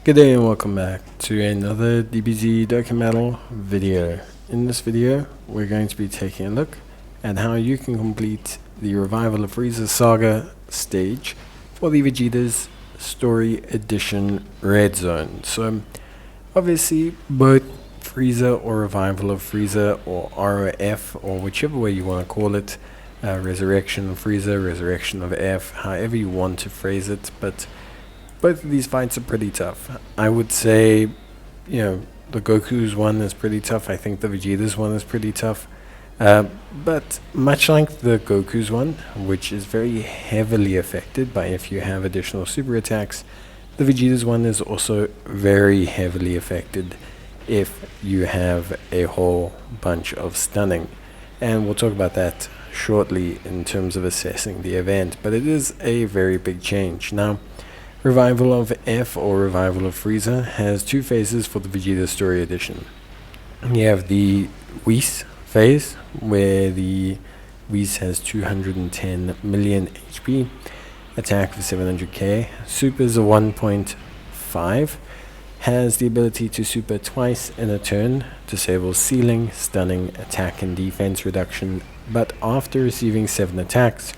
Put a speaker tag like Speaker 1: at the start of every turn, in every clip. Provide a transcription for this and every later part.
Speaker 1: Good day and welcome back to another DBZ Dokkan Battle video. In this video, we're going to be taking a look at how you can complete the Revival of Frieza Saga stage for the Vegeta'S Story Edition Red Zone. So, obviously, both Frieza or Revival of Frieza or ROF or whichever way you want to call it, Resurrection of Frieza, Resurrection of F, however you want to phrase it, but both of these fights are pretty tough. I would say, the Goku's one is pretty tough. I think the Vegeta's one is pretty tough. But much like the Goku's one, which is very heavily affected by if you have additional super attacks, the Vegeta's one is also very heavily affected if you have a whole bunch of stunning. And we'll talk about that shortly in terms of assessing the event, but it is a very big change. Now, Revival of F or Revival of Frieza has two phases for the Vegeta Story Edition. You have the Whis phase, where the Whis has 210 million HP, attack for 700k, supers a 1.5, has the ability to super twice in a turn, disable ceiling, stunning, attack and defense reduction, but after receiving 7 attacks,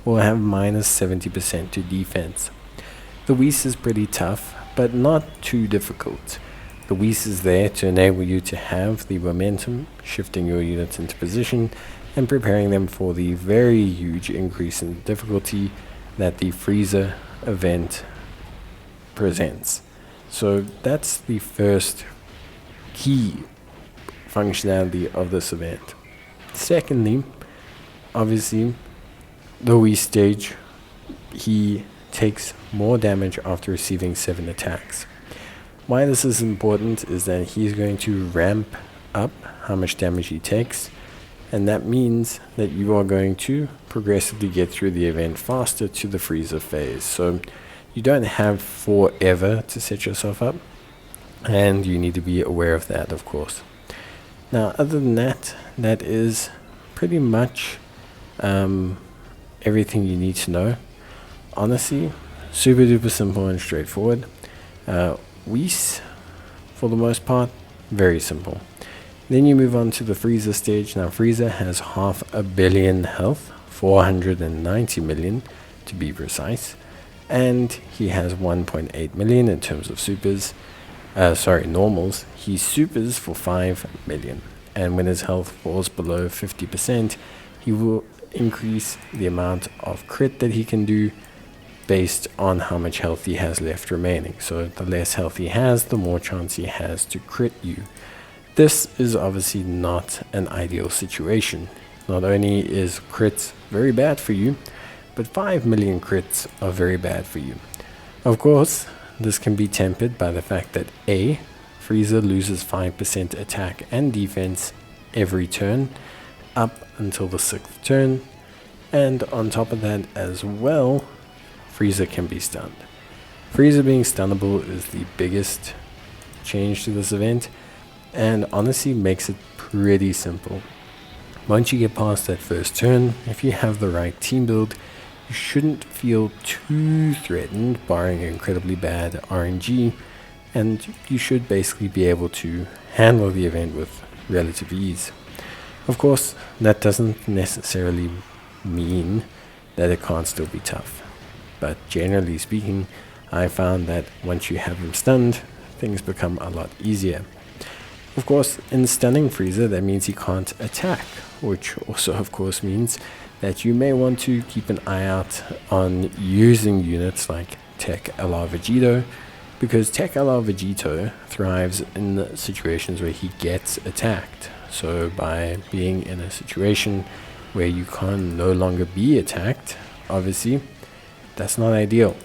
Speaker 1: will have minus 70% to defense. The Whis is pretty tough, but not too difficult. The Whis is there to enable you to have the momentum, shifting your units into position, and preparing them for the very huge increase in difficulty that the Frieza event presents. So that's the first key functionality of this event. Secondly, obviously, the Whis stage, he takes more damage after receiving 7 attacks. Why this is important is that he's going to ramp up how much damage he takes, and that means that you are going to progressively get through the event faster to the Frieza phase. So you don't have forever to set yourself up, and you need to be aware of that, of course. Now, other than that, that is pretty much everything you need to know. Honestly, super duper simple and straightforward. Whis, for the most part, very simple. Then you move on to the Frieza stage. Now Frieza has 500 million health, 490 million to be precise, and he has 1.8 million in terms of supers. Normals. He supers for 5 million, and when his health falls below 50%, he will increase the amount of crit that he can do based on how much health he has left remaining. So the less health he has, the more chance he has to crit you. This is obviously not an ideal situation. Not only is crits very bad for you, but 5 million crits are very bad for you. Of course, this can be tempered by the fact that A, Frieza loses 5% attack and defense every turn up until the 6th turn, and on top of that as well, Frieza can be stunned. Frieza being stunnable is the biggest change to this event, and honestly makes it pretty simple. Once you get past that first turn, if you have the right team build, you shouldn't feel too threatened, barring incredibly bad RNG, and you should basically be able to handle the event with relative ease. Of course, that doesn't necessarily mean that it can't still be tough. But generally speaking, I found that once you have him stunned, things become a lot easier. Of course, in stunning Frieza, that means he can't attack, which also of course means that you may want to keep an eye out on using units like Tech LR Vegito, because Tech LR Vegito thrives in situations where he gets attacked. So by being in a situation where you can no longer be attacked, obviously, that's not ideal.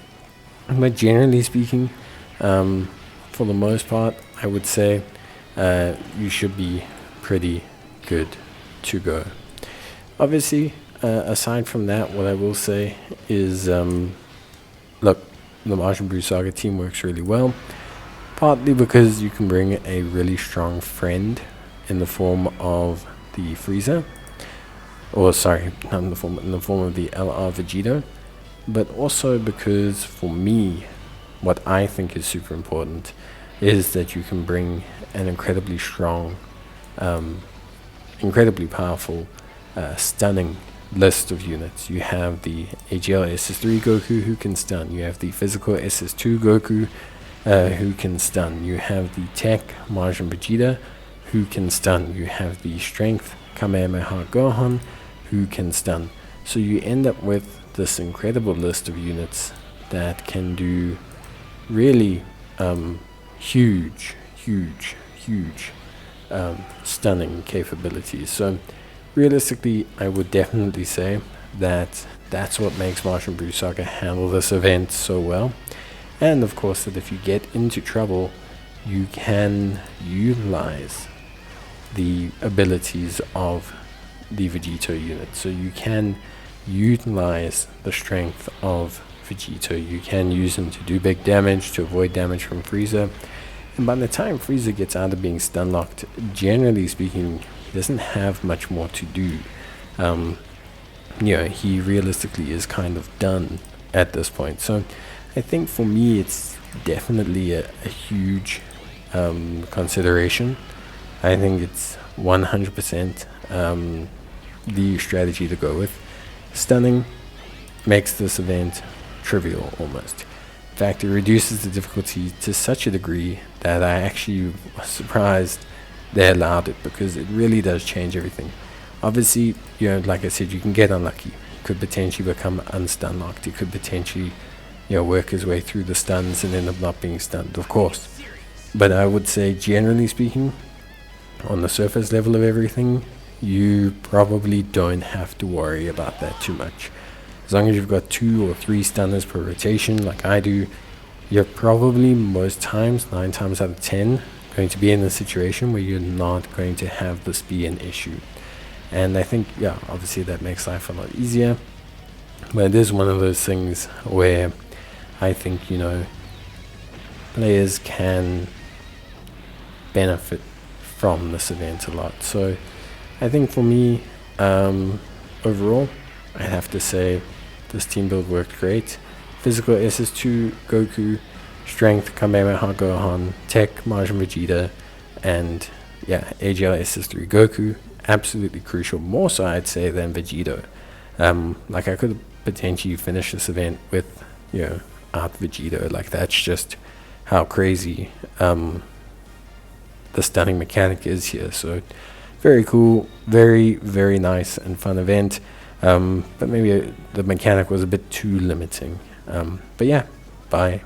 Speaker 1: But generally speaking, for the most part, I would say you should be pretty good to go. Obviously, aside from that, what I will say is, look, the Majin Buu Saga team works really well, partly because you can bring a really strong friend in the form of the Frieza, or sorry, not in the form of the LR Vegito, but also because for me, what I think is super important is that you can bring an incredibly strong, incredibly powerful, stunning list of units. You have the AGL SS3 Goku who can stun. You have the physical SS2 Goku who can stun. You have the tech Majin Vegeta who can stun. You have the strength Kamehameha Gohan who can stun. So you end up with this incredible list of units that can do really huge stunning capabilities. So realistically, I would definitely say that that's what makes Majin Buu Saga handle this event so well. And of course, that if you get into trouble, you can utilize the abilities of the Vegeta unit. So you can utilize the strength of Vegeta. You can use him to do big damage, to avoid damage from Frieza. And by the time Frieza gets out of being stun locked, generally speaking, he doesn't have much more to do. He realistically is kind of done at this point. So I think for me, it's definitely a huge consideration. I think it's 100% the strategy to go with. Stunning makes this event trivial almost. In fact, it reduces the difficulty to such a degree that I actually was surprised they allowed it, because it really does change everything. Obviously, like I said, you can get unlucky. You could potentially become unstun locked. You could potentially, work his way through the stuns and end up not being stunned, of course. But I would say, generally speaking, on the surface level of everything, you probably don't have to worry about that too much. As long as you've got 2 or 3 stunners per rotation, like I do, you're probably most times, 9 times out of 10, going to be in a situation where you're not going to have this be an issue. And I think, obviously that makes life a lot easier. But it is one of those things where I think, players can benefit from this event a lot. So I think for me, overall, I have to say this team build worked great. Physical SS2 Goku, strength Kamehameha Gohan, tech Majin Vegeta, and AGL SS3 Goku, absolutely crucial, more so I'd say than Vegito. Like I could potentially finish this event with out Vegito. Like that's just how crazy the stunning mechanic is here. So very cool, very, very nice and fun event. But maybe the mechanic was a bit too limiting. But yeah, bye.